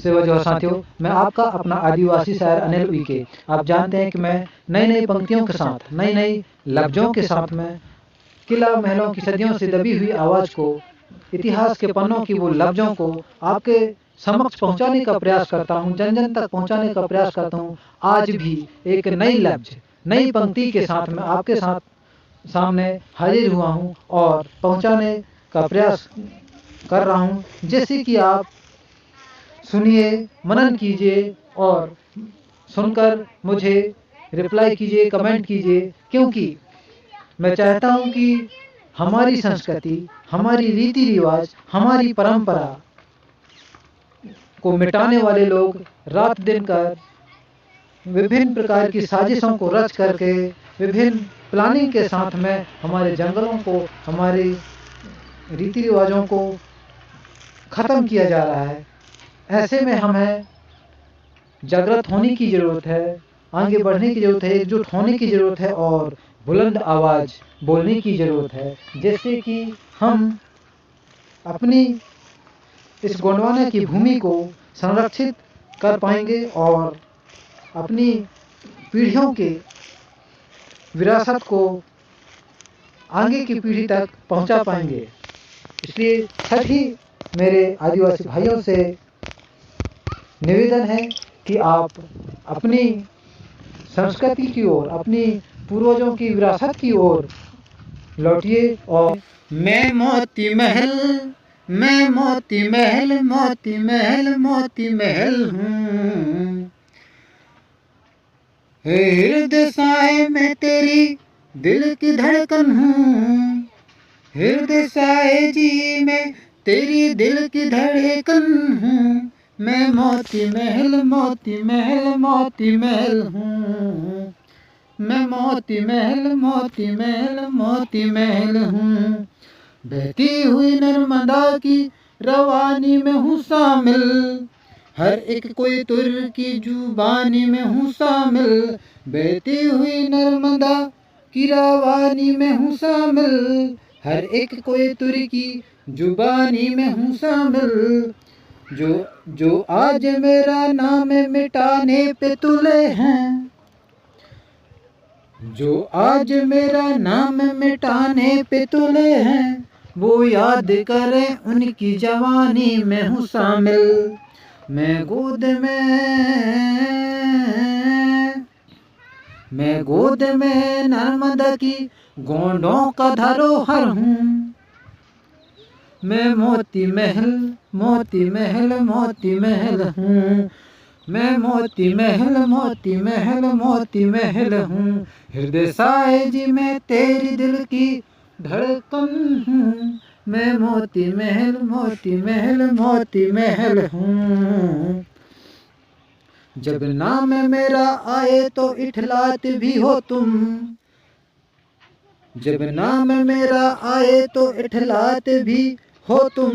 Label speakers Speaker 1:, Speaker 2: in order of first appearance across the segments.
Speaker 1: से वजह साथियों, मैं आपका अपना आदिवासी शायर अनिल उइके। आप जानते हैं कि मैं नई नई पंक्तियों के साथ, नई नई लफ्जों के साथ में किला महलों की सदियों से दबी हुई आवाज़ को, इतिहास के पन्नों की वो लफ्जों को आपके समक्ष पहुंचाने का प्रयास करता हूं, जन जन तक पहुंचाने का प्रयास करता हूं। आज भी एक नई लफ्ज, नई पंक्ति के साथ मैं आपके साथ सामने हाजिर हुआ हूं और पहुंचाने का प्रयास कर रहा हूं। जैसे कि आप सुनिए, मनन कीजिए और सुनकर मुझे रिप्लाई कीजिए, कमेंट कीजिए, क्योंकि मैं चाहता हूं कि हमारी संस्कृति, हमारी रीति रिवाज, हमारी परंपरा को मिटाने वाले लोग रात दिन कर विभिन्न प्रकार की साजिशों को रच करके, विभिन्न प्लानिंग के साथ में हमारे जंगलों को, हमारे रीति रिवाजों को ख़त्म किया जा रहा है। ऐसे में हमें जागृत होने की ज़रूरत है, आगे बढ़ने की ज़रूरत है, एकजुट होने की ज़रूरत है और बुलंद आवाज़ बोलने की ज़रूरत है। जैसे कि हम अपनी इस गोंडवाना की भूमि को संरक्षित कर पाएंगे और अपनी पीढ़ियों के विरासत को आगे की पीढ़ी तक पहुंचा पाएंगे। इसलिए सभी मेरे आदिवासी भाइयों से निवेदन है कि आप अपनी संस्कृति की ओर, अपनी पूर्वजों की विरासत की ओर लौटिए। और
Speaker 2: मैं मोती महल, मैं मोती महल, मोती महल, मोती महल हूँ। हृदय साए मैं तेरी दिल की धड़कन हूँ। हृदय साए जी मैं तेरी दिल की धड़कन हूँ। मैं मोती महल, मोती महल, मोती महल हूँ। मैं मोती महल, मोती महल, मोती महल हूँ। बहती हुई नर्मदा की रवानी में हूँ शामिल। हर एक कोई तुर की जुबानी में हूँ शामिल। बहती हुई नर्मदा की रवानी में हूँ शामिल। हर एक कोई तुर की जुबानी में हूँ शामिल। जो आज मेरा नाम मिटाने पे तुले हैं, जो आज मेरा नाम मिटाने पे तुले हैं, वो याद करें उनकी जवानी में हूँ शामिल। मैं गोद में नर्मदा की गोंडों का धरोहर हूँ। मैं मोती महल, मोती महल, मोती महल हूँ। मैं मोती महल, मोती महल, मोती महल हूँ। हृदय साए जी मैं तेरी दिल की धड़कन हूँ। मैं मोती महल, मोती महल, मोती महल हूँ। जब नाम मेरा आए तो इठलाते भी हो तुम। जब नाम मेरा आए तो इठलाते भी हो तुम।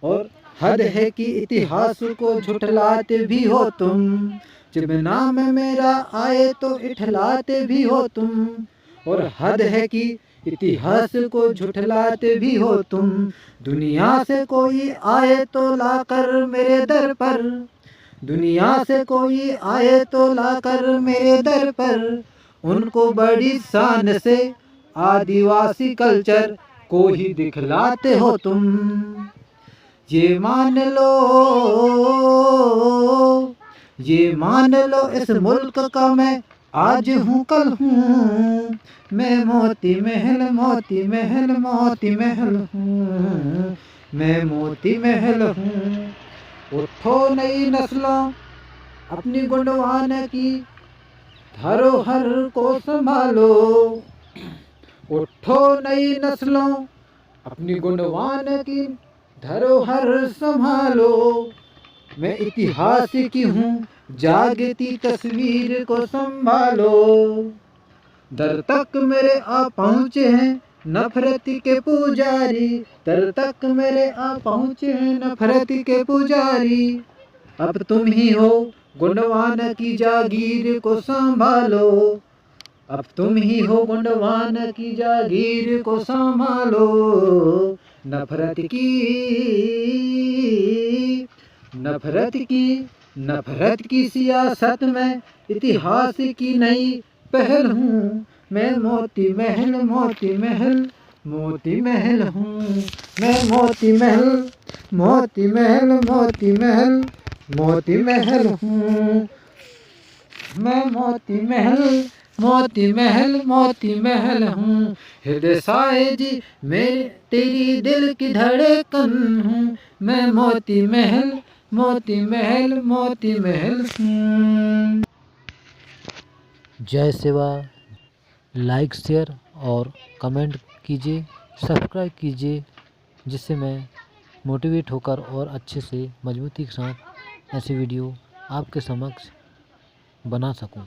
Speaker 2: और हद है कि इतिहास को झुठलाते भी हो तुम। जब नाम मेरा आए तो इठलाते भी हो तुम। और हद है कि इतिहास को झुठलाते भी हो तुम। दुनिया से कोई आए तो लाकर मेरे दर पर। दुनिया से कोई आए तो लाकर मेरे दर पर। उनको बड़ी शान से आदिवासी कल्चर को ही दिखलाते हो तुम। ये मान लो इस मुल्क का मैं आज हूँ कल हूँ। मैं मोती महल, मोती महल, मोती महल हूँ। मैं मोती महल हूँ। उठो नई नस्लों, अपनी गोंडवाना की धरोहर को संभालो। उठो नई नस्लों, अपनी गोंडवाना की धरोहर संभालो। मैं इतिहास की हूँ, जागती तस्वीर को संभालो। दर तक मेरे आ पहुँचे हैं नफरत के पुजारी। दर तक मेरे आ पहुँचे हैं नफरत के पुजारी। अब तुम ही हो गोंडवाना की जागीर को संभालो। अब तुम ही हो गोंडवाना की जागीर को संभालो। नफरत की
Speaker 1: नफरत की सियासत में इतिहास की नई पहल हूँ। मैं मोती महल हूँ। मैं मोती महल हूँ। मोती महल हूँ। हृदय साए जी मेरे तेरी दिल की धड़कन हूँ। मैं मोती महल हूँ।
Speaker 3: जय सेवा। लाइक शेयर और कमेंट कीजिए, सब्सक्राइब कीजिए, जिससे मैं मोटिवेट होकर और अच्छे से मजबूती के साथ ऐसी वीडियो आपके समक्ष बना सकूं।